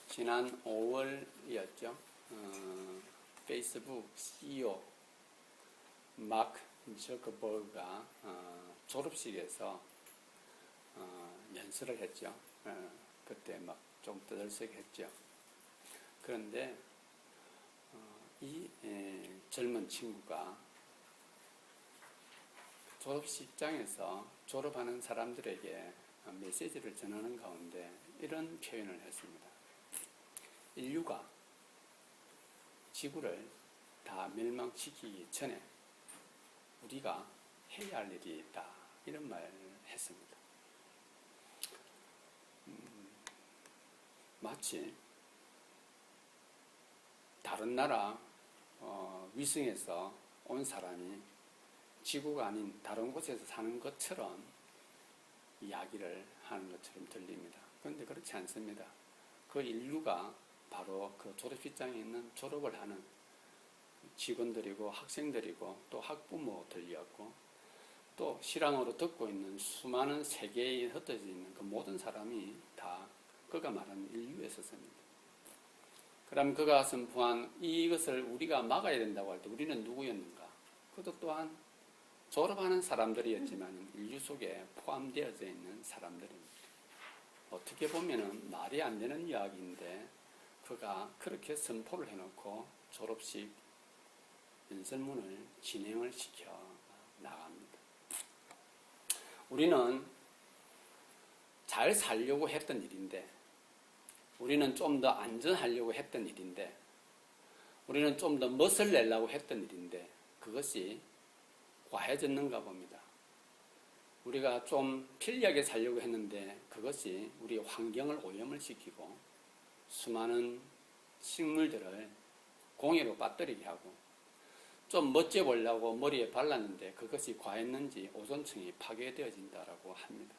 지난 5월이었죠. 페이스북 CEO 마크 저커버그가 졸업식에서 연설을 했죠. 그때 막 좀 떠들썩했죠. 그런데 이 젊은 친구가 졸업식장에서 졸업하는 사람들에게 메시지를 전하는 가운데 이런 표현을 했습니다. 인류가 지구를 다 멸망시키기 전에 우리가 해야 할 일이 있다. 이런 말을 했습니다. 마치 다른 나라 위성에서 온 사람이 지구가 아닌 다른 곳에서 사는 것처럼 이야기를 하는 것처럼 들립니다. 그런데 그렇지 않습니다. 그 인류가 바로 그 졸업식장에 있는 졸업을 하는 직원들이고 학생들이고 또 학부모들이었고 또 실황으로 듣고 있는 수많은 세계에 흩어져 있는 그 모든 사람이 다 그가 말하는 인류였었습니다. 그럼 그가 선포한 이것을 우리가 막아야 된다고 할 때 우리는 누구였는가? 그것도 또한 졸업하는 사람들이었지만 인류 속에 포함되어져 있는 사람들입니다. 어떻게 보면 말이 안 되는 이야기인데 그가 그렇게 선포를 해놓고 졸업식 연설문을 진행을 시켜 나갑니다. 우리는 잘 살려고 했던 일인데, 우리는 좀 더 안전하려고 했던 일인데, 우리는 좀 더 멋을 내려고 했던 일인데 그것이 과해졌는가 봅니다. 우리가 좀 편리하게 살려고 했는데 그것이 우리 환경을 오염을 시키고 수많은 식물들을 공해로 빠뜨리게 하고 좀 멋져 보려고 머리에 발랐는데 그것이 과했는지 오존층이 파괴되어진다라고 합니다.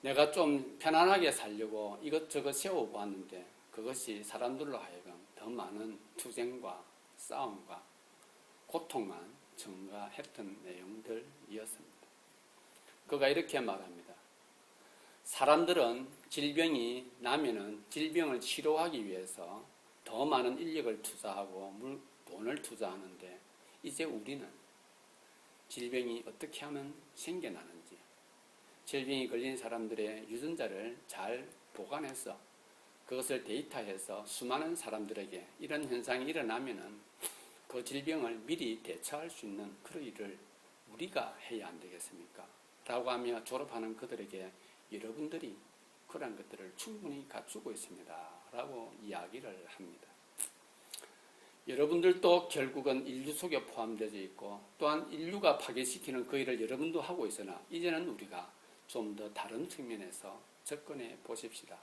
내가 좀 편안하게 살려고 이것저것 세워보았는데 그것이 사람들로 하여금 더 많은 투쟁과 싸움과 고통만 증가했던 내용들이었습니다. 그가 이렇게 말합니다. 사람들은 질병이 나면은 질병을 치료하기 위해서 더 많은 인력을 투자하고 돈을 투자하는데 이제 우리는 질병이 어떻게 하면 생겨나는지, 질병이 걸린 사람들의 유전자를 잘 보관해서 그것을 데이터해서 수많은 사람들에게 이런 현상이 일어나면은 그 질병을 미리 대처할 수 있는 그런 일을 우리가 해야 안 되겠습니까? 라고 하며 졸업하는 그들에게 여러분들이 그런 것들을 충분히 갖추고 있습니다. 라고 이야기를 합니다. 여러분들도 결국은 인류 속에 포함되어 있고 또한 인류가 파괴시키는 그 일을 여러분도 하고 있으나 이제는 우리가 좀 더 다른 측면에서 접근해 보십시다.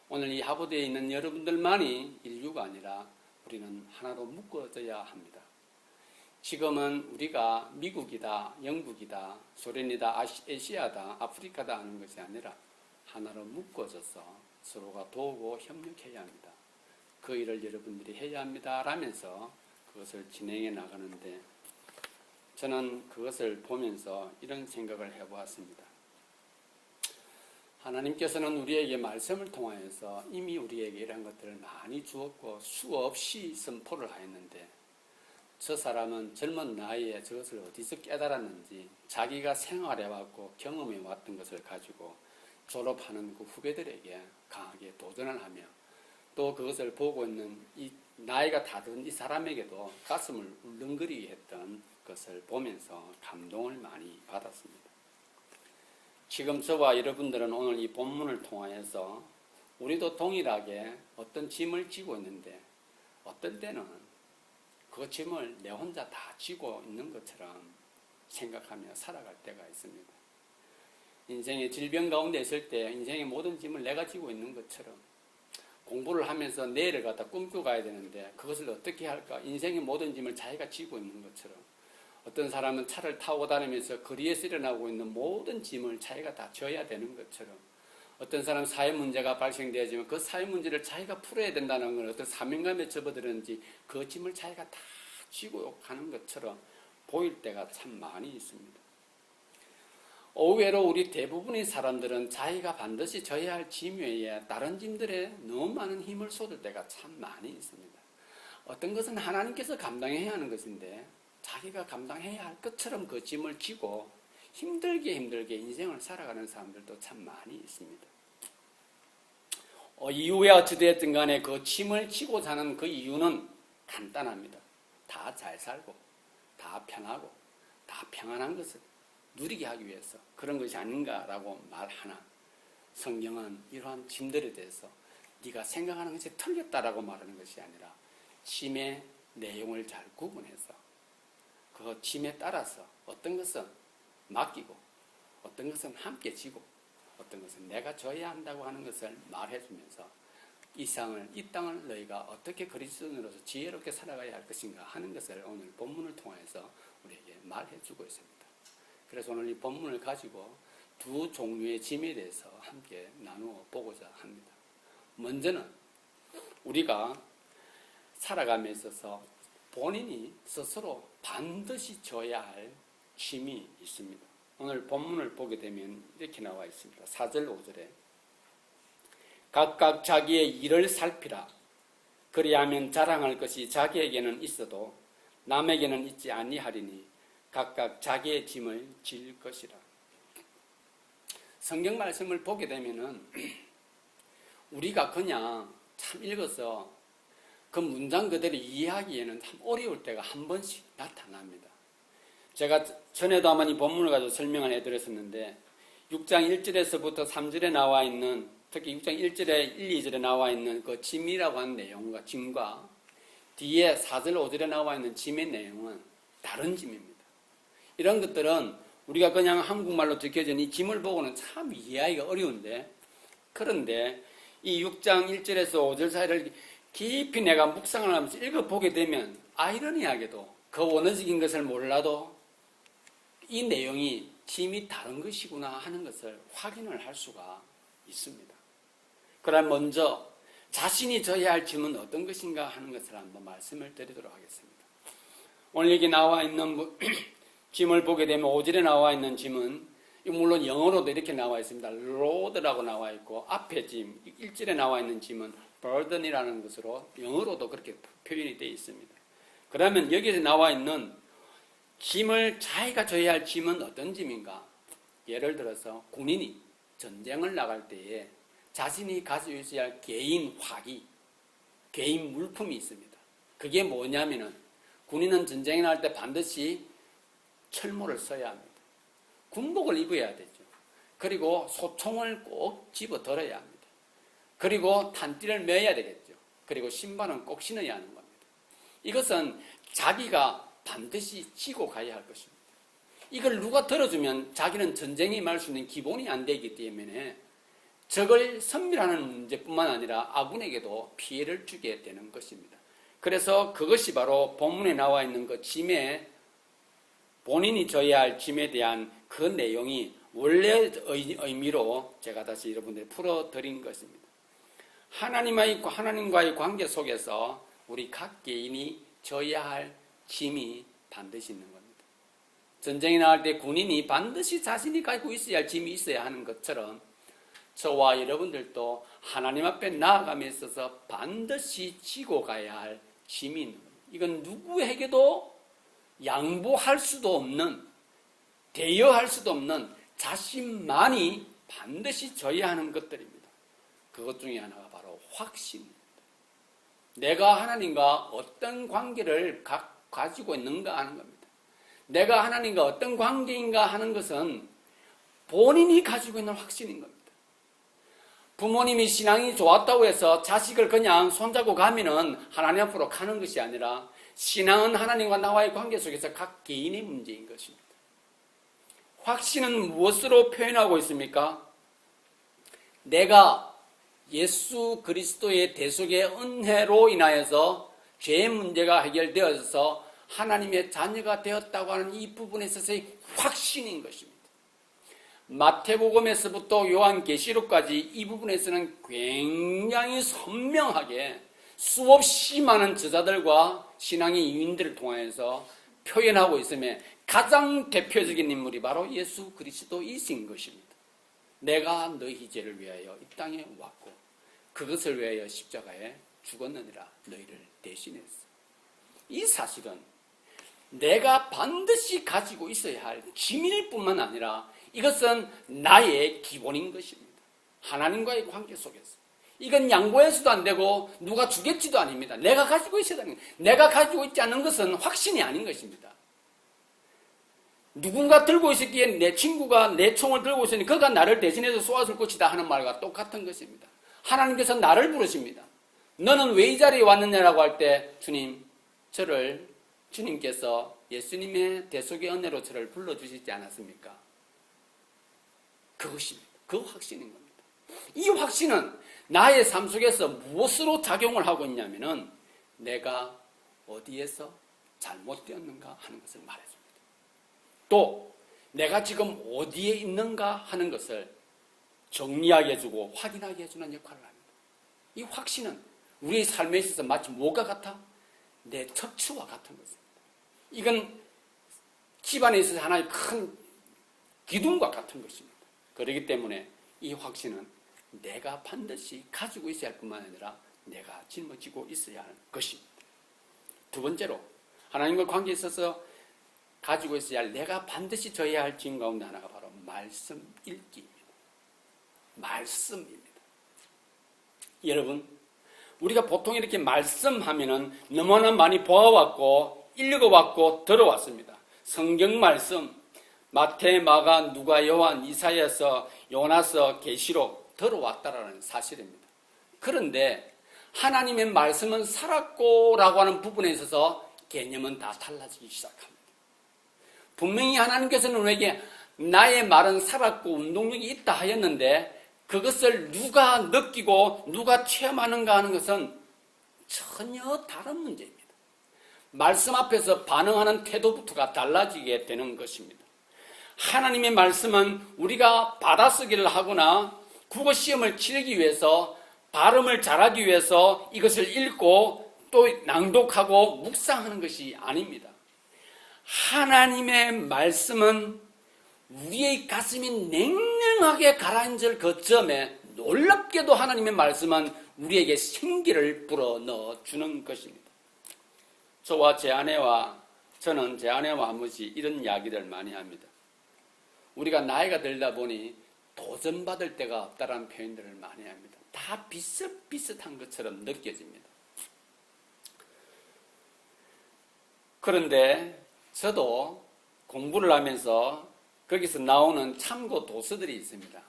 오늘 이 하버드에 있는 여러분들만이 인류가 아니라 우리는 하나로 묶어져야 합니다. 지금은 우리가 미국이다, 영국이다, 소련이다, 아시아다, 아프리카다 하는 것이 아니라 하나로 묶어져서 서로가 도우고 협력해야 합니다. 그 일을 여러분들이 해야 합니다. 라면서 그것을 진행해 나가는데 저는 그것을 보면서 이런 생각을 해보았습니다. 하나님께서는 우리에게 말씀을 통하여서 이미 우리에게 이런 것들을 많이 주었고 수없이 선포를 하였는데 저 사람은 젊은 나이에 저것을 어디서 깨달았는지 자기가 생활해왔고 경험해왔던 것을 가지고 졸업하는 그 후배들에게 강하게 도전을 하며 또 그것을 보고 있는 이 나이가 다른 이 사람에게도 가슴을 울렁거리게 했던 것을 보면서 감동을 많이 받았습니다. 지금 저와 여러분들은 오늘 이 본문을 통하여서 우리도 동일하게 어떤 짐을 지고 있는데 어떤 때는 그 짐을 내 혼자 다 지고 있는 것처럼 생각하며 살아갈 때가 있습니다. 인생의 질병 가운데 있을 때 인생의 모든 짐을 내가 지고 있는 것처럼 공부를 하면서 내일을 갖다 꿈꿔가야 되는데 그것을 어떻게 할까? 인생의 모든 짐을 자기가 지고 있는 것처럼 어떤 사람은 차를 타고 다니면서 거리에서 일어나고 있는 모든 짐을 자기가 다 져야 되는 것처럼 어떤 사람 사회 문제가 발생되어지면 그 사회 문제를 자기가 풀어야 된다는 걸 어떤 사명감에 접어들었는지 그 짐을 자기가 다 지고 가는 것처럼 보일 때가 참 많이 있습니다. 의외로 우리 대부분의 사람들은 자기가 반드시 져야 할 짐 외에 다른 짐들에 너무 많은 힘을 쏟을 때가 참 많이 있습니다. 어떤 것은 하나님께서 감당해야 하는 것인데 자기가 감당해야 할 것처럼 그 짐을 지고 힘들게 인생을 살아가는 사람들도 참 많이 있습니다. 이후에 어찌되었든 간에 그 짐을 지고 사는 그 이유는 간단합니다. 다 잘 살고 다 편하고 다 평안한 것을 누리게 하기 위해서 그런 것이 아닌가라고 말하나, 성경은 이러한 짐들에 대해서 네가 생각하는 것이 틀렸다라고 말하는 것이 아니라 짐의 내용을 잘 구분해서 그 짐에 따라서 어떤 것은 맡기고 어떤 것은 함께 지고 어떤 것은 내가 져야 한다고 하는 것을 말해주면서 이 땅을 너희가 어떻게 그리스도인으로서 지혜롭게 살아가야 할 것인가 하는 것을 오늘 본문을 통해서 우리에게 말해주고 있습니다. 그래서 오늘 이 본문을 가지고 두 종류의 짐에 대해서 함께 나누어 보고자 합니다. 먼저는 우리가 살아감에 있어서 본인이 스스로 반드시 져야 할 짐이 있습니다. 오늘 본문을 보게 되면 이렇게 나와 있습니다. 4절 5절에 각각 자기의 일을 살피라. 그리하면 자랑할 것이 자기에게는 있어도 남에게는 있지 아니하리니 각각 자기의 짐을 질 것이라. 성경 말씀을 보게 되면은 우리가 그냥 참 읽어서 그 문장 그대로 이해하기에는 참 어려울 때가 한 번씩 나타납니다. 제가 전에도 한번 이 본문을 가지고 설명을 해드렸었는데 6장 1절에서부터 3절에 나와 있는, 특히 6장 1절에 1, 2절에 나와 있는 그 짐이라고 하는 내용과 짐과 뒤에 4절, 5절에 나와 있는 짐의 내용은 다른 짐입니다. 이런 것들은 우리가 그냥 한국말로 적혀진 이 짐을 보고는 참 이해하기가 어려운데, 그런데 이 6장 1절에서 5절 사이를 깊이 내가 묵상을 하면서 읽어보게 되면 아이러니하게도 그 원어적인 것을 몰라도 이 내용이 짐이 다른 것이구나 하는 것을 확인을 할 수가 있습니다. 그럼 먼저 자신이 져야 할 짐은 어떤 것인가 하는 것을 한번 말씀을 드리도록 하겠습니다. 오늘 여기 나와 있는 짐을 보게 되면 5절에 나와 있는 짐은 물론 영어로도 이렇게 나와 있습니다. load라고 나와 있고 앞에 짐, 1절에 나와 있는 짐은 burden이라는 것으로 영어로도 그렇게 표현이 되어 있습니다. 그러면 여기서 나와 있는 짐을, 자기가 져야 할 짐은 어떤 짐인가? 예를 들어서 군인이 전쟁을 나갈 때에 자신이 가지고 있어야 할 개인 화기, 개인 물품이 있습니다. 그게 뭐냐면은 군인은 전쟁에 나갈 때 반드시 철모를 써야 합니다. 군복을 입어야 되죠. 그리고 소총을 꼭 집어 들어야 합니다. 그리고 탄띠를 매야 되겠죠. 그리고 신발은 꼭 신어야 하는 겁니다. 이것은 자기가 반드시 지고 가야 할 것입니다. 이걸 누가 들어주면 자기는 전쟁에 임할 수 있는 기본이 안 되기 때문에 적을 섬멸하는 문제뿐만 아니라 아군에게도 피해를 주게 되는 것입니다. 그래서 그것이 바로 본문에 나와 있는 그 짐에, 본인이 져야 할 짐에 대한 그 내용이 원래 의미로 제가 다시 여러분들이 풀어드린 것입니다. 하나님과의 관계 속에서 우리 각 개인이 져야 할 짐이 반드시 있는 겁니다. 전쟁에 나갈 때 군인이 반드시 자신이 가지고 있어야 할 짐이 있어야 하는 것처럼 저와 여러분들도 하나님 앞에 나아감에 있어서 반드시 지고 가야 할 짐이 있는 겁니다. 이건 누구에게도 양보할 수도 없는, 대여할 수도 없는 자신만이 반드시 져야 하는 것들입니다. 그것 중에 하나가 바로 확신입니다. 내가 하나님과 어떤 관계를 가지고 있는가 하는 겁니다. 내가 하나님과 어떤 관계인가 하는 것은 본인이 가지고 있는 확신인 겁니다. 부모님이 신앙이 좋았다고 해서 자식을 그냥 손잡고 가면은 하나님 앞으로 가는 것이 아니라 신앙은 하나님과 나와의 관계 속에서 각 개인의 문제인 것입니다. 확신은 무엇으로 표현하고 있습니까? 내가 예수 그리스도의 대속의 은혜로 인하여서 죄의 문제가 해결되어서 하나님의 자녀가 되었다고 하는 이 부분에 있어서의 확신인 것입니다. 마태복음에서부터 요한계시록까지 이 부분에서는 굉장히 선명하게 수없이 많은 저자들과 신앙의 유인들을 통해서 표현하고 있으며 가장 대표적인 인물이 바로 예수 그리스도이신 것입니다. 내가 너희 죄를 위하여 이 땅에 왔고 그것을 위하여 십자가에 죽었느니라 너희를 대신했어. 이 사실은 내가 반드시 가지고 있어야 할 기밀일 뿐만 아니라 이것은 나의 기본인 것입니다. 하나님과의 관계 속에서. 이건 양보해서도 안 되고 누가 주겠지도 아닙니다. 내가 가지고 있어야 되는 거예요. 내가 가지고 있지 않은 것은 확신이 아닌 것입니다. 누군가 들고 있었기에 내 친구가 내 총을 들고 있으니 그가 나를 대신해서 쏘았을 것이다 하는 말과 똑같은 것입니다. 하나님께서 나를 부르십니다. 너는 왜 이 자리에 왔느냐라고 할 때 주님께서 예수님의 대속의 은혜로 저를 불러주시지 않았습니까? 그것입니다. 그 확신인 겁니다. 이 확신은 나의 삶 속에서 무엇으로 작용을 하고 있냐면은 내가 어디에서 잘못되었는가 하는 것을 말해줍니다. 또 내가 지금 어디에 있는가 하는 것을 정리하게 해주고 확인하게 해주는 역할을 합니다. 이 확신은 우리의 삶에 있어서 마치 뭐가 같아? 내 척추와 같은 것입니다. 이건 집안에 있어서 하나의 큰 기둥과 같은 것입니다. 그렇기 때문에 이 확신은 내가 반드시 가지고 있어야 할 뿐만 아니라 내가 짊어지고 있어야 할 것입니다. 두 번째로 하나님과 관계에 있어서 가지고 있어야 할 내가 반드시 져야 할 짐 가운데 하나가 바로 말씀 읽기입니다. 말씀입니다. 여러분, 우리가 보통 이렇게 말씀하면은 너무나 많이 보아왔고 읽어왔고 들어왔습니다. 성경 말씀, 마태, 마가, 누가, 요한, 이사야서, 요나서, 계시록 들어왔다라는 사실입니다. 그런데 하나님의 말씀은 살았고라고 하는 부분에 있어서 개념은 다 달라지기 시작합니다. 분명히 하나님께서는 우리에게 나의 말은 살았고 운동력이 있다 하였는데 그것을 누가 느끼고 누가 체험하는가 하는 것은 전혀 다른 문제입니다. 말씀 앞에서 반응하는 태도부터가 달라지게 되는 것입니다. 하나님의 말씀은 우리가 받아쓰기를 하거나 국어 시험을 치르기 위해서 발음을 잘하기 위해서 이것을 읽고 또 낭독하고 묵상하는 것이 아닙니다. 하나님의 말씀은 우리의 가슴이 냉랭하게 가라앉을 그 점에 놀랍게도 하나님의 말씀은 우리에게 생기를 불어넣어 주는 것입니다. 저는 제 아내와 한 번씩 이런 이야기를 많이 합니다. 우리가 나이가 들다 보니 도전받을 데가 없다라는 표현들을 많이 합니다. 다 비슷비슷한 것처럼 느껴집니다. 그런데 저도 공부를 하면서 거기서 나오는 참고 도서들이 있습니다.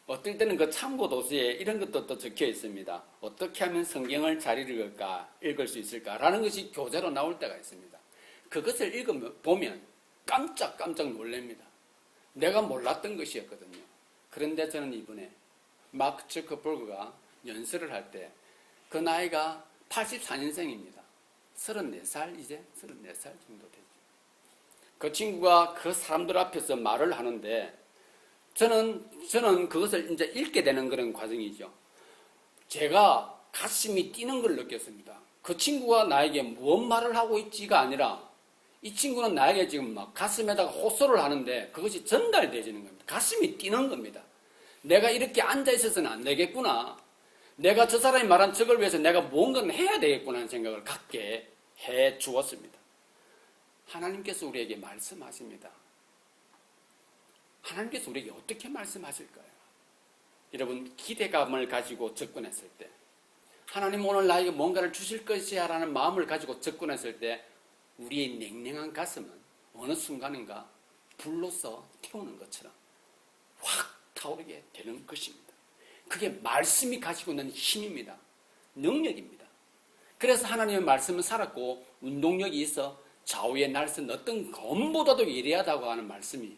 어떨 때는 그 참고 도서에 이런 것도 또 적혀 있습니다. 어떻게 하면 성경을 잘 읽을 수 있을까라는 것이 교재로 나올 때가 있습니다. 그것을 읽어보면 깜짝 놀랍니다. 내가 몰랐던 것이었거든요. 그런데 저는 이번에 마크 저커버그가 연설을 할 때 그 나이가 84년생입니다. 34살 이제 34살 정도 되죠. 그 친구가 그 사람들 앞에서 말을 하는데 저는 그것을 이제 읽게 되는 그런 과정이죠. 제가 가슴이 뛰는 걸 느꼈습니다. 그 친구가 나에게 무슨 말을 하고 있지가 아니라 이 친구는 나에게 지금 막 가슴에다가 호소를 하는데 그것이 전달되지는 겁니다. 가슴이 뛰는 겁니다. 내가 이렇게 앉아 있어서는 안 되겠구나. 내가 저 사람이 말한 적을 위해서 내가 뭔가를 해야 되겠구나 하는 생각을 갖게 해 주었습니다. 하나님께서 우리에게 말씀하십니다. 하나님께서 우리에게 어떻게 말씀하실까요? 여러분, 기대감을 가지고 접근했을 때, 하나님 오늘 나에게 뭔가를 주실 것이야 라는 마음을 가지고 접근했을 때 우리의 냉랭한 가슴은 어느 순간인가 불로서 태우는 것처럼 확 타오르게 되는 것입니다. 그게 말씀이 가지고 있는 힘입니다. 능력입니다. 그래서 하나님의 말씀은 살았고 운동력이 있어 좌우에 날선 어떤 검보다도 예리하다고 하는 말씀이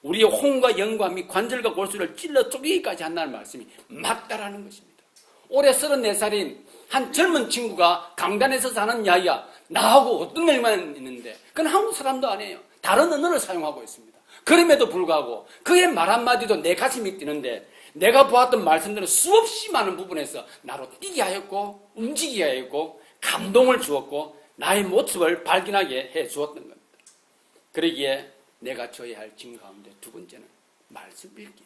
우리의 혼과 영과 및 관절과 골수를 찔러 쪼개기까지 한다는 말씀이 맞다라는 것입니다. 올해 34살인 한 젊은 친구가 강단에 서서 하는 이야기가 나하고 어떤 일만 있는데 그건 한국 사람도 아니에요. 다른 언어를 사용하고 있습니다. 그럼에도 불구하고 그의 말 한마디도 내 가슴이 뛰는데 내가 보았던 말씀들은 수없이 많은 부분에서 나로 뛰게 하였고 움직이게 하였고 감동을 주었고 나의 모습을 발견하게 해 주었던 겁니다. 그러기에 내가 져야 할 짐 가운데 두 번째는 말씀 읽기입니다.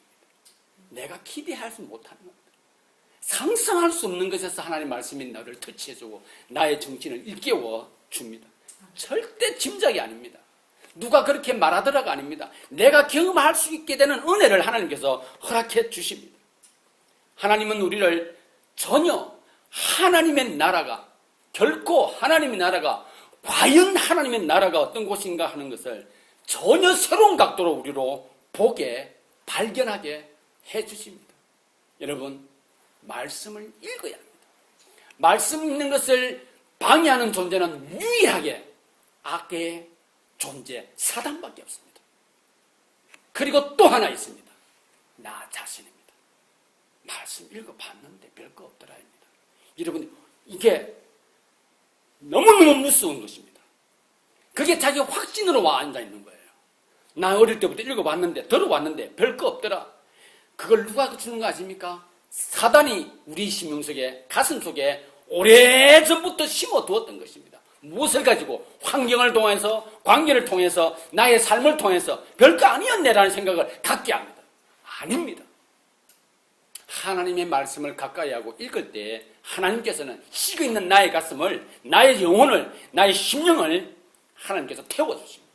내가 기대하지 못하는 겁니다. 상상할 수 없는 것에서 하나님 말씀이 나를 터치해주고 나의 정신을 일깨워 줍니다. 절대 짐작이 아닙니다. 누가 그렇게 말하더라가 아닙니다. 내가 경험할 수 있게 되는 은혜를 하나님께서 허락해 주십니다. 하나님은 우리를 전혀 하나님의 나라가, 결코 하나님의 나라가, 과연 하나님의 나라가 어떤 곳인가 하는 것을 전혀 새로운 각도로 우리로 보게, 발견하게 해 주십니다. 여러분, 말씀을 읽어야 합니다. 말씀 읽는 것을 방해하는 존재는 유일하게 악의 존재, 사단밖에 없습니다. 그리고 또 하나 있습니다. 나 자신입니다. 말씀 읽어봤는데 별거 없더라입니다. 여러분, 이게 너무너무 무서운 것입니다. 그게 자기 확신으로 와 앉아있는 거예요. 나 어릴 때부터 읽어봤는데, 들어봤는데 별거 없더라. 그걸 누가 주는 거 아십니까? 사단이 우리 심령속에, 가슴속에 오래전부터 심어두었던 것입니다. 무엇을 가지고? 환경을 통해서, 관계를 통해서, 나의 삶을 통해서 별거 아니었네라는 생각을 갖게 합니다. 아닙니다. 하나님의 말씀을 가까이 하고 읽을 때 하나님께서는 식어 있는 나의 가슴을, 나의 영혼을, 나의 심령을 하나님께서 태워주십니다.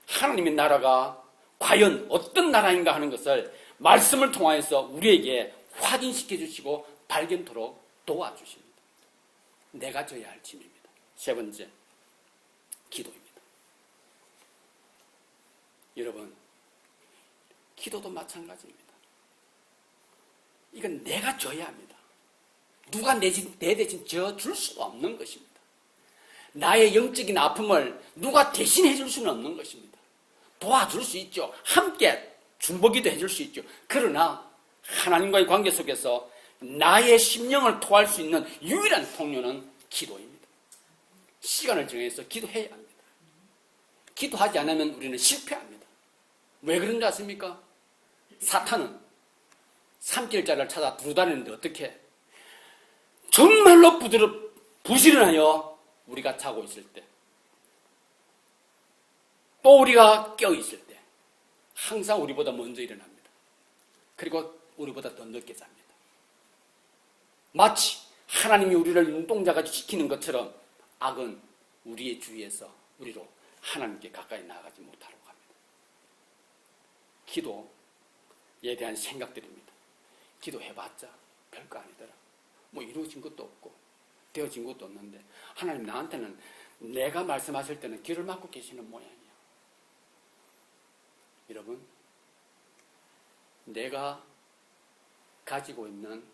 하나님의 나라가 과연 어떤 나라인가 하는 것을 말씀을 통해서 우리에게 확인시켜 주시고 발견토록 도와주십니다. 내가 져야 할 짐입니다. 세 번째, 기도입니다. 여러분, 기도도 마찬가지입니다. 이건 내가 져야 합니다. 누가 내 대신 져줄 수가 없는 것입니다. 나의 영적인 아픔을 누가 대신해 줄 수는 없는 것입니다. 도와줄 수 있죠. 함께 중보기도 해줄 수 있죠. 그러나 하나님과의 관계 속에서 나의 심령을 토할 수 있는 유일한 통로는 기도입니다. 시간을 정해서 기도해야 합니다. 기도하지 않으면 우리는 실패합니다. 왜 그런지 아십니까? 사탄은 산길자를 찾아 두루다니는데 어떻게? 정말로 부지런하여 우리가 자고 있을 때, 또 우리가 깨어 있을 때 항상 우리보다 먼저 일어납니다. 그리고 우리보다 더 늦게 잡니다. 마치 하나님이 우리를 눈동자같이 지키는 것처럼 악은 우리의 주위에서 우리로 하나님께 가까이 나아가지 못하려고 합니다. 기도에 대한 생각들입니다. 기도해봤자 별거 아니더라. 뭐 이루어진 것도 없고 되어진 것도 없는데 하나님 나한테는 내가 말씀하실 때는 귀를 막고 계시는 모양이야. 여러분, 내가 가지고 있는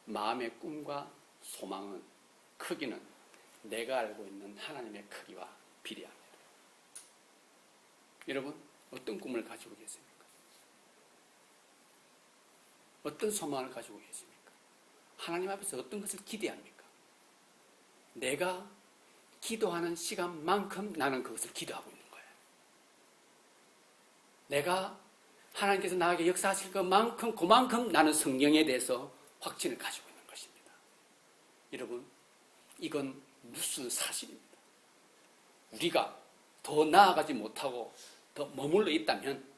마음의 꿈과 소망은, 크기는 내가 알고 있는 하나님의 크기와 비례합니다. 여러분, 어떤 꿈을 가지고 계십니까? 어떤 소망을 가지고 계십니까? 하나님 앞에서 어떤 것을 기대합니까? 내가 기도하는 시간만큼 나는 그것을 기도하고 있는 거예요. 내가 하나님께서 나에게 역사하실 것만큼 그만큼 나는 성경에 대해서 확신을 가지고 있는 것입니다. 여러분, 이건 무슨 사실입니다. 우리가 더 나아가지 못하고 더 머물러 있다면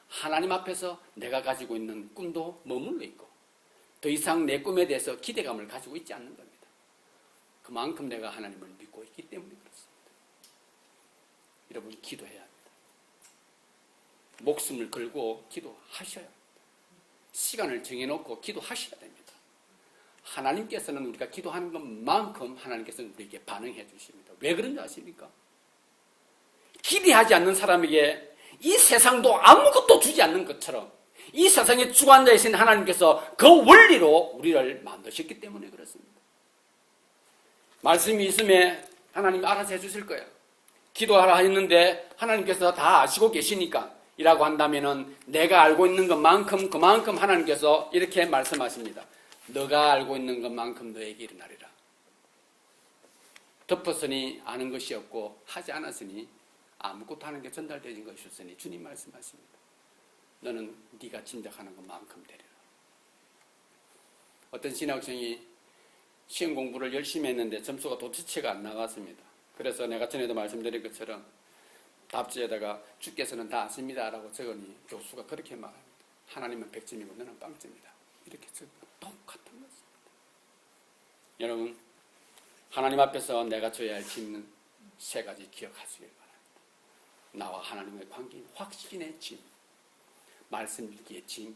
하나님 앞에서 내가 가지고 있는 꿈도 머물러 있고 더 이상 내 꿈에 대해서 기대감을 가지고 있지 않는 겁니다. 그만큼 내가 하나님을 믿고 있기 때문에 그렇습니다. 여러분, 기도해야 합니다. 목숨을 걸고 기도하셔야 합니다. 시간을 정해놓고 기도하셔야 됩니다. 하나님께서는 우리가 기도하는 것만큼 하나님께서는 우리에게 반응해 주십니다. 왜 그런지 아십니까? 기대하지 않는 사람에게 이 세상도 아무것도 주지 않는 것처럼 이 세상에 주관자에 계신 하나님께서 그 원리로 우리를 만드셨기 때문에 그렇습니다. 말씀이 있음에 하나님이 알아서 해주실 거예요. 기도하라 했는데 하나님께서 다 아시고 계시니까 이라고 한다면은 내가 알고 있는 것만큼 그만큼 하나님께서 이렇게 말씀하십니다. 너가 알고 있는 것만큼 너에게 일어나리라. 덮었으니 아는 것이 없고 하지 않았으니 아무것도 하는 게 전달되는 것이 없으니 주님 말씀하십니다. 너는 네가 짐작하는 것만큼 되리라. 어떤 신학생이 시험 공부를 열심히 했는데 점수가 도대체가 안 나갔습니다. 그래서 내가 전에도 말씀드린 것처럼 답지에다가 주께서는 다 아십니다라고 적으니 교수가 그렇게 말합니다. 하나님은 100점이고 너는 빵점이다. 이렇게 적고 똑같은 것입니다. 여러분, 하나님 앞에서 내가 져야 할 짐은 세 가지 기억하시길 바랍니다. 나와 하나님의 관계, 확신의 짐, 말씀 읽기의 짐,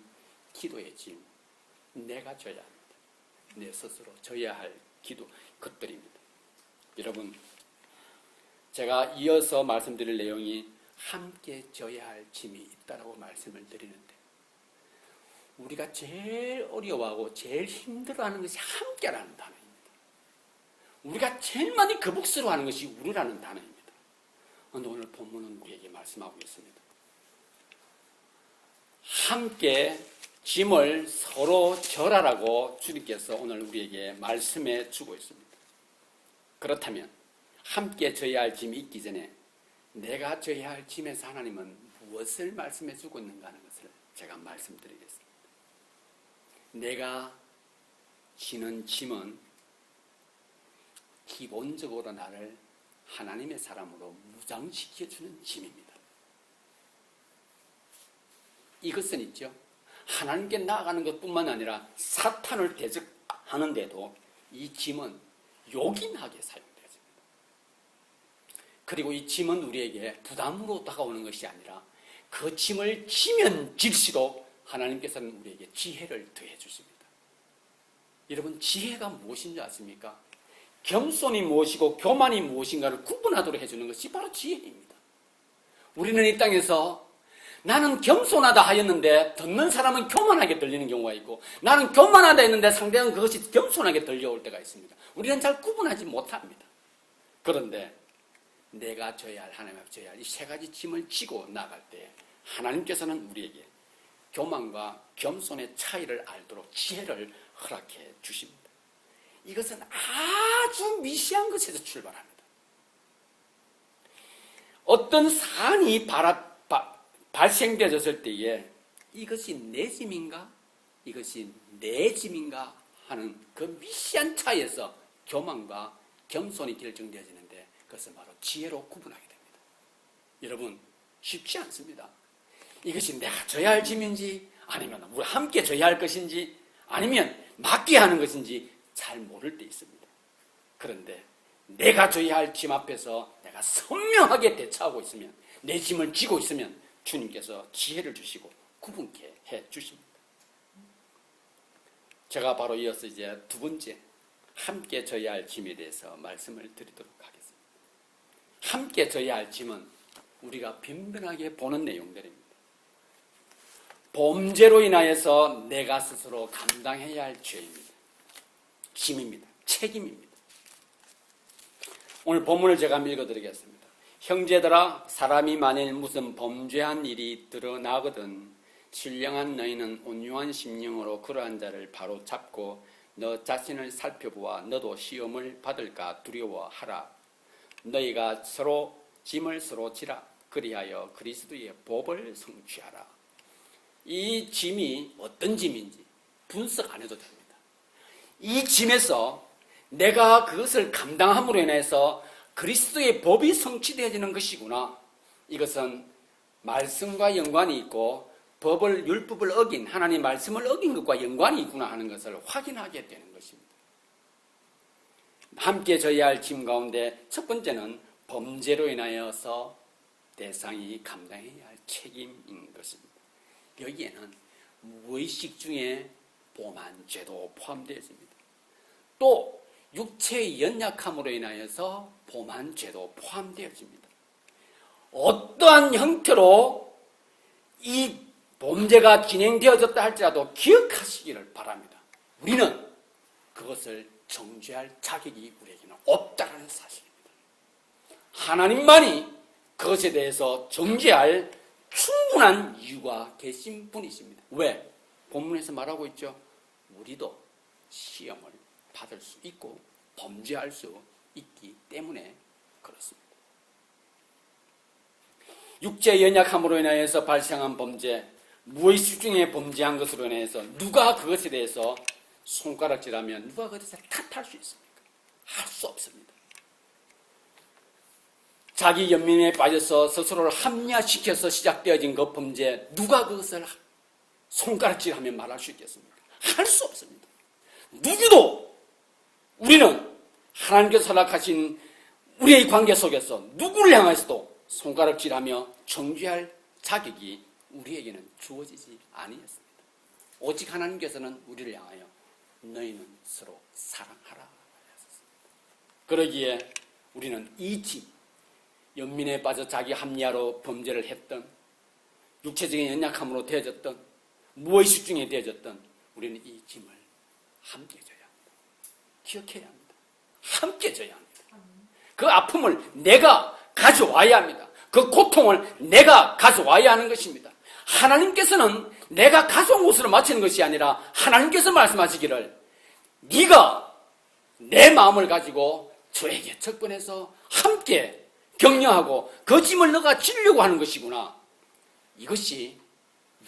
기도의 짐, 내가 져야 합니다. 내 스스로 져야 할 기도, 것들입니다. 여러분, 제가 이어서 말씀드릴 내용이 함께 져야 할 짐이 있다라고 말씀을 드리는데, 우리가 제일 어려워하고 제일 힘들어하는 것이 함께라는 단어입니다. 우리가 제일 많이 거북스러워하는 것이 우리라는 단어입니다. 그런데 오늘 본문은 우리에게 말씀하고 있습니다. 함께 짐을 서로 절하라고 주님께서 오늘 우리에게 말씀해 주고 있습니다. 그렇다면 함께 져야 할 짐이 있기 전에 내가 져야 할 짐에서 하나님은 무엇을 말씀해 주고 있는가 하는 것을 제가 말씀드리겠습니다. 내가 지는 짐은 기본적으로 나를 하나님의 사람으로 무장시켜주는 짐입니다. 이것은 있죠. 하나님께 나아가는 것뿐만 아니라 사탄을 대적하는데도 이 짐은 요긴하게 사용되어집니다. 그리고 이 짐은 우리에게 부담으로 다가오는 것이 아니라 그 짐을 지면 질수록 하나님께서는 우리에게 지혜를 더해 주십니다. 여러분, 지혜가 무엇인지 아십니까? 겸손이 무엇이고 교만이 무엇인가를 구분하도록 해주는 것이 바로 지혜입니다. 우리는 이 땅에서 나는 겸손하다 하였는데 듣는 사람은 교만하게 들리는 경우가 있고, 나는 교만하다 했는데 상대는 그것이 겸손하게 들려올 때가 있습니다. 우리는 잘 구분하지 못합니다. 그런데 내가 져야 할, 하나님 앞에 져야 할 이 세 가지 짐을 지고 나갈 때 하나님께서는 우리에게 교만과 겸손의 차이를 알도록 지혜를 허락해 주십니다. 이것은 아주 미시한 것에서 출발합니다. 어떤 사안이 발생되었을 때에 이것이 내 짐인가? 이것이 내 짐인가? 하는 그 미시한 차이에서 교만과 겸손이 결정되어지는데, 그것은 바로 지혜로 구분하게 됩니다. 여러분, 쉽지 않습니다. 이것이 내가 져야 할 짐인지, 아니면 우리 함께 져야 할 것인지, 아니면 맡겨야 하는 것인지 잘 모를 때 있습니다. 그런데 내가 져야 할 짐 앞에서 내가 선명하게 대처하고 있으면, 내 짐을 지고 있으면 주님께서 지혜를 주시고 구분케 해 주십니다. 제가 바로 이어서 이제 두 번째, 함께 져야 할 짐에 대해서 말씀을 드리도록 하겠습니다. 함께 져야 할 짐은 우리가 빈번하게 보는 내용들입니다. 범죄로 인하여서 내가 스스로 감당해야 할 죄입니다. 짐입니다. 책임입니다. 오늘 본문을 제가 읽어드리겠습니다. 형제들아, 사람이 만일 무슨 범죄한 일이 드러나거든 신령한 너희는 온유한 심령으로 그러한 자를 바로 잡고 너 자신을 살펴보아 너도 시험을 받을까 두려워하라. 너희가 서로 짐을 서로 지라. 그리하여 그리스도의 법을 성취하라. 이 짐이 어떤 짐인지 분석 안 해도 됩니다. 이 짐에서 내가 그것을 감당함으로 인해서 그리스도의 법이 성취되어지는 것이구나. 이것은 말씀과 연관이 있고 법을, 율법을 어긴, 하나님의 말씀을 어긴 것과 연관이 있구나 하는 것을 확인하게 되는 것입니다. 함께 져야 할 짐 가운데 첫 번째는 범죄로 인하여서 대상이 감당해야 할 책임인 것입니다. 여기에는 무의식 중에 범한 죄도 포함되어 있습니다. 또 육체의 연약함으로 인하여서 범한 죄도 포함되어집니다. 어떠한 형태로 이 범죄가 진행되어졌다 할지라도 기억하시기를 바랍니다. 우리는 그것을 정죄할 자격이 우리에게는 없다는 사실입니다. 하나님만이 그것에 대해서 정죄할 충분한 이유가 계신 분이십니다. 왜? 본문에서 말하고 있죠. 우리도 시험을 받을 수 있고 범죄할 수 있기 때문에 그렇습니다. 육체의 연약함으로 인하여서 발생한 범죄, 무의식 중에 범죄한 것으로 인해서 누가 그것에 대해서 손가락질하면 누가 그것을 탓할 수 있습니까? 할 수 없습니다. 자기 연민에 빠져서 스스로를 합리화시켜서 시작되어진 그 범죄, 누가 그것을 손가락질하며 말할 수 있겠습니까? 할 수 없습니다. 누구도 우리는 하나님께서 허락하신 우리의 관계 속에서 누구를 향해서도 손가락질하며 정죄할 자격이 우리에게는 주어지지 아니했습니다. 오직 하나님께서는 우리를 향하여 너희는 서로 사랑하라 하셨습니다. 그러기에 우리는 이 짐, 연민에 빠져 자기 합리화로 범죄를 했던, 육체적인 연약함으로 되어졌던, 무의식 중에 되어졌던 우리는 이 짐을 함께 져야 합니다. 기억해야 합니다. 함께 져야 합니다. 그 아픔을 내가 가져와야 합니다. 그 고통을 내가 가져와야 하는 것입니다. 하나님께서는 내가 가져온 것으로 마치는 것이 아니라 하나님께서 말씀하시기를 네가 내 마음을 가지고 저에게 접근해서 함께 격려하고 그 짐을 너가 지려고 하는 것이구나. 이것이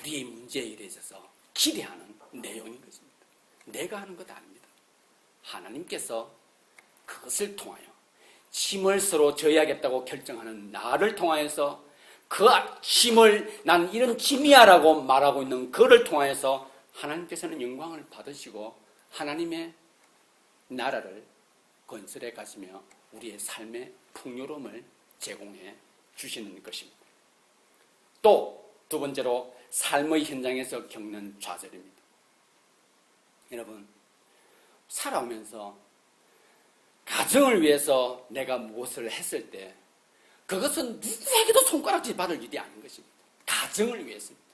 우리의 문제에 대해서 기대하는 내용인 것입니다. 내가 하는 것 아닙니다. 하나님께서 그것을 통하여 짐을 서로 져야겠다고 결정하는 나를 통하여서 그 짐을 난 이런 짐이야라고 말하고 있는 그를 통하여서 하나님께서는 영광을 받으시고 하나님의 나라를 건설해 가시며 우리의 삶의 풍요로움을 제공해 주시는 것입니다. 또 두 번째로 삶의 현장에서 겪는 좌절입니다. 여러분, 살아오면서 가정을 위해서 내가 무엇을 했을 때 그것은 누구에게도 손가락질 받을 일이 아닌 것입니다. 가정을 위해서입니다.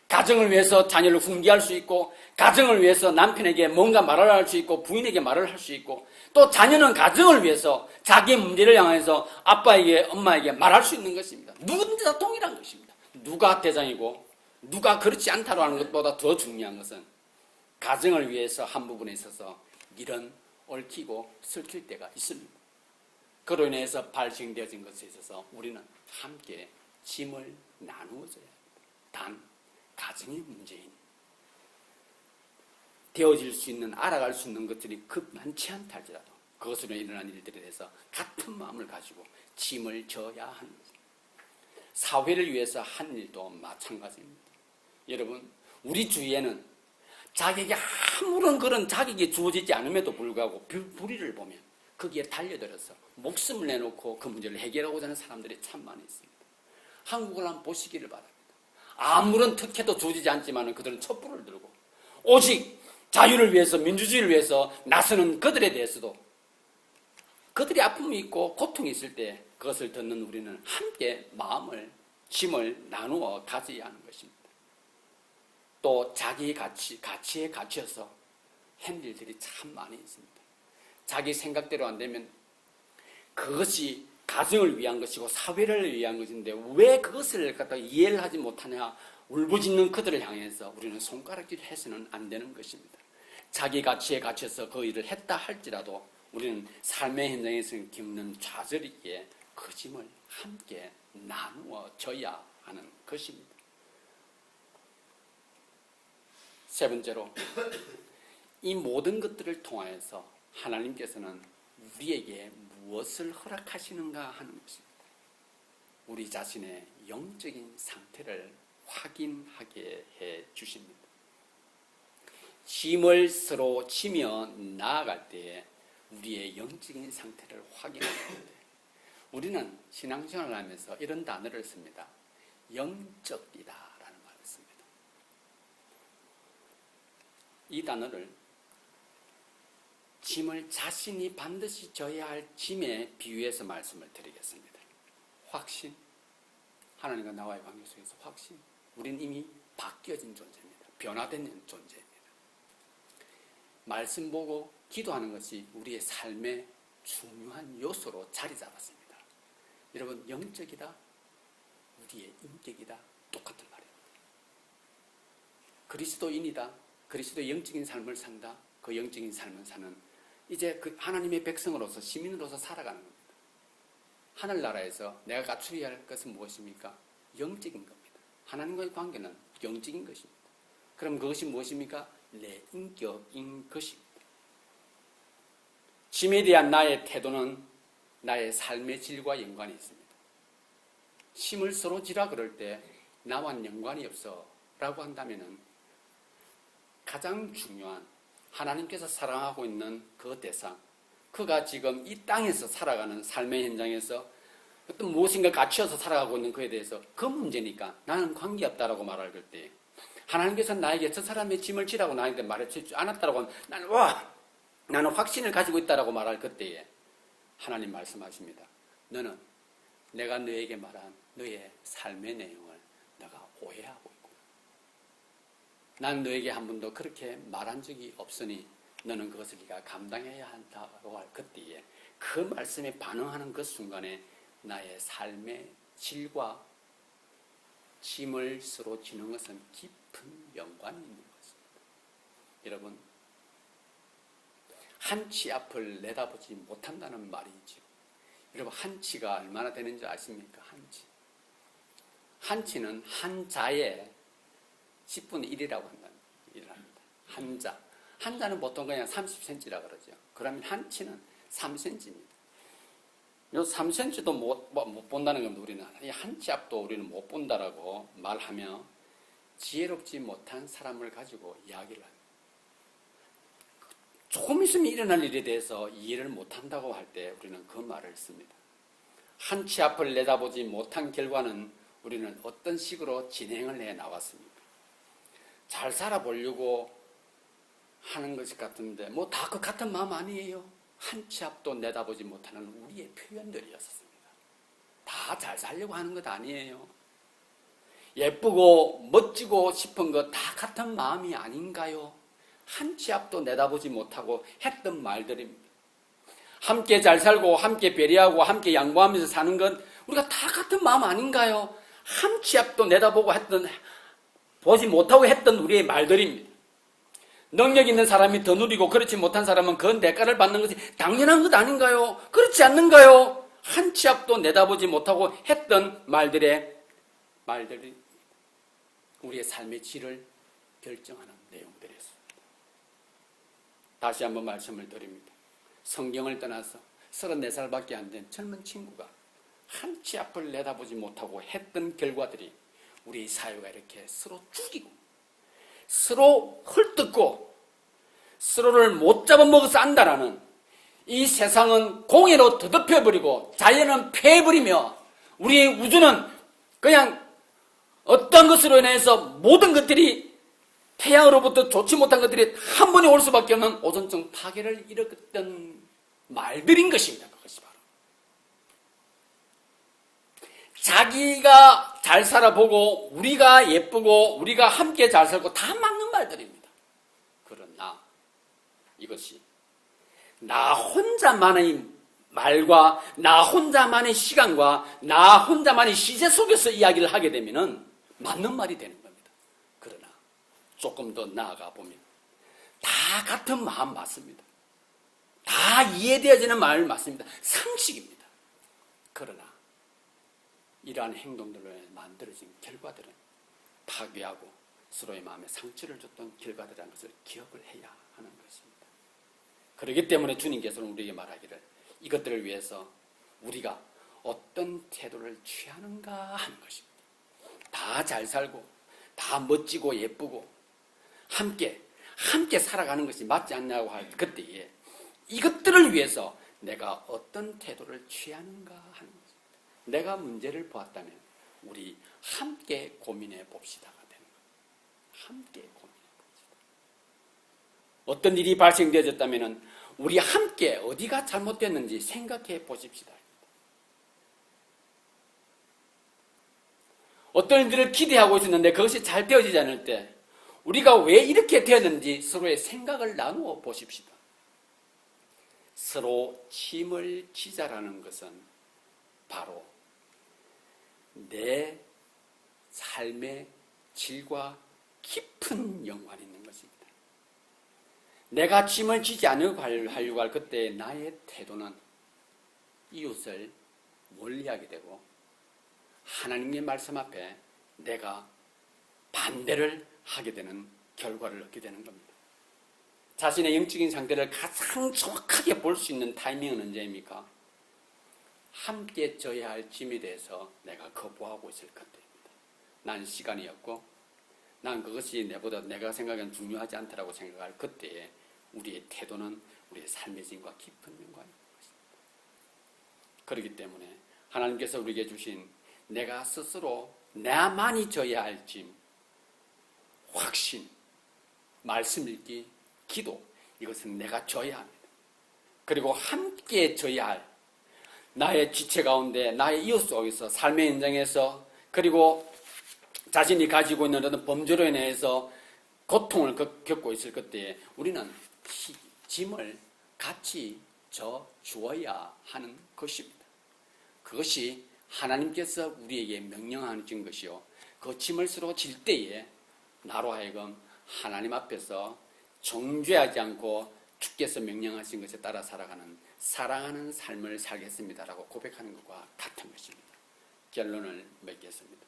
가정을 위해서 자녀를 훈계할 수 있고, 가정을 위해서 남편에게 뭔가 말을 할 수 있고, 부인에게 말을 할 수 있고, 또 자녀는 가정을 위해서 자기의 문제를 향해서 아빠에게, 엄마에게 말할 수 있는 것입니다. 누구든지 다 동일한 것입니다. 누가 대장이고 누가 그렇지 않다고 하는 것보다 더 중요한 것은 가정을 위해서 한 부분에 있어서 일은 얽히고 설킬 때가 있습니다. 그로 인해서 발생되어진 것에 있어서 우리는 함께 짐을 나누어져야 합니다. 단 가정의 문제인 되어질 수 있는, 알아갈 수 있는 것들이 많지 않다 할지라도 그것으로 일어난 일들에 대해서 같은 마음을 가지고 짐을 져야 하는 것입니다. 사회를 위해서 한 일도 마찬가지입니다. 여러분, 우리 주위에는 자기에게 아무런 그런 자격이 주어지지 않음에도 불구하고 불의를 보면 거기에 달려들어서 목숨을 내놓고 그 문제를 해결하고자 하는 사람들이 참 많이 있습니다. 한국을 한번 보시기를 바랍니다. 아무런 특혜도 주어지지 않지만 그들은 촛불을 들고 오직 자유를 위해서, 민주주의를 위해서 나서는 그들에 대해서도 그들이 아픔이 있고 고통이 있을 때 그것을 듣는 우리는 함께 마음을, 짐을 나누어 가져야 하는 것입니다. 또 자기 가치에 갇혀서 한 일들이 참 많이 있습니다. 자기 생각대로 안 되면 그것이 가정을 위한 것이고 사회를 위한 것인데 왜 그것을 갖다 이해를 하지 못하냐, 울부짖는 그들을 향해서 우리는 손가락질 해서는 안 되는 것입니다. 자기 가치에 갇혀서 그 일을 했다 할지라도 우리는 삶의 현장에서 겪는 좌절이기에 그 짐을 함께 나누어져야 하는 것입니다. 세 번째로, 이 모든 것들을 통하여서 하나님께서는 우리에게 무엇을 허락하시는가 하는 것입니다. 우리 자신의 영적인 상태를 확인하게 해 주십니다. 짐을 서로 지며 나아갈 때에 우리의 영적인 상태를 확인하는데 우리는 신앙생활을 하면서 이런 단어를 씁니다. 영적이다라는 말을 씁니다. 이 단어를 짐을 자신이 반드시 져야 할 짐에 비유해서 말씀을 드리겠습니다. 확신, 하나님과 나와의 관계 속에서 확신, 우린 이미 바뀌어진 존재입니다. 변화된 존재입니다. 말씀 보고 기도하는 것이 우리의 삶의 중요한 요소로 자리 잡았습니다. 여러분, 영적이다, 우리의 인격이다, 똑같은 말입니다. 그리스도인이다, 그리스도의 영적인 삶을 산다, 그 영적인 삶을 사는 이제 그 하나님의 백성으로서, 시민으로서 살아가는 겁니다. 하늘나라에서 내가 갖추어야 할 것은 무엇입니까? 영적인 겁니다. 하나님과의 관계는 영적인 것입니다. 그럼 그것이 무엇입니까? 내 인격인 것입니다. 짐에 대한 나의 태도는 나의 삶의 질과 연관이 있습니다. 힘을 서로 지라 그럴 때 나와 연관이 없어 라고 한다면 가장 중요한 하나님께서 사랑하고 있는 그 대상, 그가 지금 이 땅에서 살아가는 삶의 현장에서 어떤 무엇인가 갖추어서 살아가고 있는 그에 대해서 그 문제니까 나는 관계없다라고 말할 때, 하나님께서 나에게 저 사람의 짐을 지라고 나에게 말해주지 않았다라고 하면 나는 확신을 가지고 있다라고 말할 그때에 하나님 말씀하십니다. 너는 내가 너에게 말한 너의 삶의 내용을 내가 오해하고 있구나. 난 너에게 한 번도 그렇게 말한 적이 없으니 너는 그것을 네가 감당해야 한다고 할 그때에 그 말씀에 반응하는 그 순간에 나의 삶의 질과 짐을 서로 지는 것은 깊은 연관이 있는 것입니다. 여러분, 한치 앞을 내다보지 못한다는 말이죠. 여러분, 한치가 얼마나 되는지 아십니까? 한치는 한 자의 10분의 1이라고 한다는 일합니다. 한 자. 한 자는 보통 그냥 30cm라 그러죠. 그러면 한치는 3cm입니다. 요 3cm도 못 본다는 건 우리는 이 한치 앞도 우리는 못 본다라고 말하며 지혜롭지 못한 사람을 가지고 이야기를 합니다. 조금 있으면 일어날 일에 대해서 이해를 못한다고 할 때 우리는 그 말을 씁니다. 한치 앞을 내다보지 못한 결과는 우리는 어떤 식으로 진행을 해 나왔습니까? 잘 살아보려고 하는 것 같은데 뭐 다 그 같은 마음 아니에요? 한치 앞도 내다보지 못하는 우리의 표현들이었습니다. 다 잘 살려고 하는 것 아니에요? 예쁘고 멋지고 싶은 것 다 같은 마음이 아닌가요? 한치 앞도 내다보지 못하고 했던 말들입니다. 함께 잘 살고 함께 배려하고 함께 양보하면서 사는 건 우리가 다 같은 마음 아닌가요? 한치 앞도 내다보고 보지 못하고 했던 우리의 말들입니다. 능력 있는 사람이 더 누리고 그렇지 못한 사람은 그 대가를 받는 것이 당연한 것 아닌가요? 그렇지 않는가요? 한치 앞도 내다보지 못하고 했던 말들이 우리의 삶의 질을 결정하는 내용들이었습니다. 다시 한번 말씀을 드립니다. 성경을 떠나서 34살밖에 안 된 젊은 친구가 한치 앞을 내다보지 못하고 했던 결과들이 우리 사회가 이렇게 서로 죽이고 서로 헐뜯고 서로를 못 잡아먹어서 안다라는 이 세상은 공해로 더럽혀버리고 자연은 패해버리며 우리의 우주는 그냥 어떤 것으로 인해서 모든 것들이 태양으로부터 좋지 못한 것들이 한 번에 올 수밖에 없는 오존층 파괴를 일으켰던 말들인 것입니다. 그것이 바로 자기가 잘 살아보고 우리가 예쁘고 우리가 함께 잘 살고 다 맞는 말들입니다. 그러나 이것이 나 혼자만의 말과 나 혼자만의 시간과 나 혼자만의 시세 속에서 이야기를 하게 되면 맞는 말이 되는 겁니다. 그러나 조금 더 나아가 보면 다 같은 마음 맞습니다. 다 이해되어지는 말 맞습니다. 상식입니다. 그러나 이러한 행동들로 만들어진 결과들은 파괴하고 서로의 마음에 상처를 줬던 결과들이라는 것을 기억을 해야 하는 것입니다. 그렇기 때문에 주님께서는 우리에게 말하기를 이것들을 위해서 우리가 어떤 태도를 취하는가 하는 것입니다. 다 잘 살고 다 멋지고 예쁘고 함께 살아가는 것이 맞지 않냐고 할 그때에 이것들을 위해서 내가 어떤 태도를 취하는가 하는 것입니다. 내가 문제를 보았다면 우리 함께 고민해 봅시다가 되는 거예요. 함께 고민해 봅시다. 어떤 일이 발생되어졌다면 우리 함께 어디가 잘못됐는지 생각해 보십시다. 어떤 일들을 기대하고 있었는데 그것이 잘 되어지지 않을 때 우리가 왜 이렇게 되었는지 서로의 생각을 나누어 보십시다. 서로 짐을 지자라는 것은 바로 내 삶의 질과 깊은 연관이 있는 것입니다. 내가 짐을 지지 않으려고 할 그때 나의 태도는 이웃을 멀리하게 되고 하나님의 말씀 앞에 내가 반대를 하게 되는 결과를 얻게 되는 겁니다. 자신의 영적인 상태를 가장 정확하게 볼 수 있는 타이밍은 언제입니까? 함께 져야 할 짐에 대해서 내가 거부하고 있을 것입니다. 난 시간이 없고 난 그것이 내가 생각하기엔 중요하지 않다라고 생각할 그때에 우리의 태도는 우리의 삶의 짐과 깊은 연관이 있는 것입니다. 그렇기 때문에 하나님께서 우리에게 주신 내가 스스로 나만이 져야 할 짐, 확신, 말씀 읽기, 기도, 이것은 내가 져야 합니다. 그리고 함께 져야 할 나의 지체 가운데 나의 이웃 속에서 삶의 현장에서 그리고 자신이 가지고 있는 어떤 범죄로 인해서 고통을 겪고 있을 그때에 우리는 짐을 같이 져 주어야 하는 것입니다. 그것이 하나님께서 우리에게 명령하신 것이요. 그 짐을 서로 질 때에 나로 하여금 하나님 앞에서 정죄하지 않고 주께서 명령하신 것에 따라 살아가는 사랑하는 삶을 살겠습니다라고 고백하는 것과 같은 것입니다. 결론을 맺겠습니다.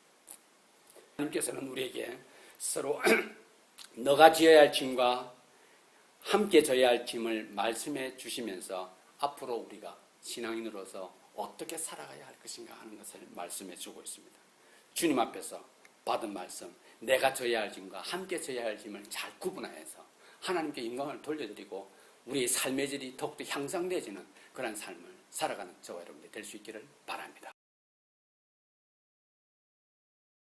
하나님께서는 우리에게 서로 너가 지어야 할 짐과 함께 져야 할 짐을 말씀해 주시면서 앞으로 우리가 신앙인으로서 어떻게 살아가야 할 것인가 하는 것을 말씀해 주고 있습니다. 주님 앞에서 받은 말씀, 내가 져야 할 짐과 함께 져야 할 짐을 잘 구분하여서 하나님께 영광을 돌려드리고 우리의 삶의 질이 더욱더 향상되어지는 그런 삶을 살아가는 저와 여러분들이 될 수 있기를 바랍니다.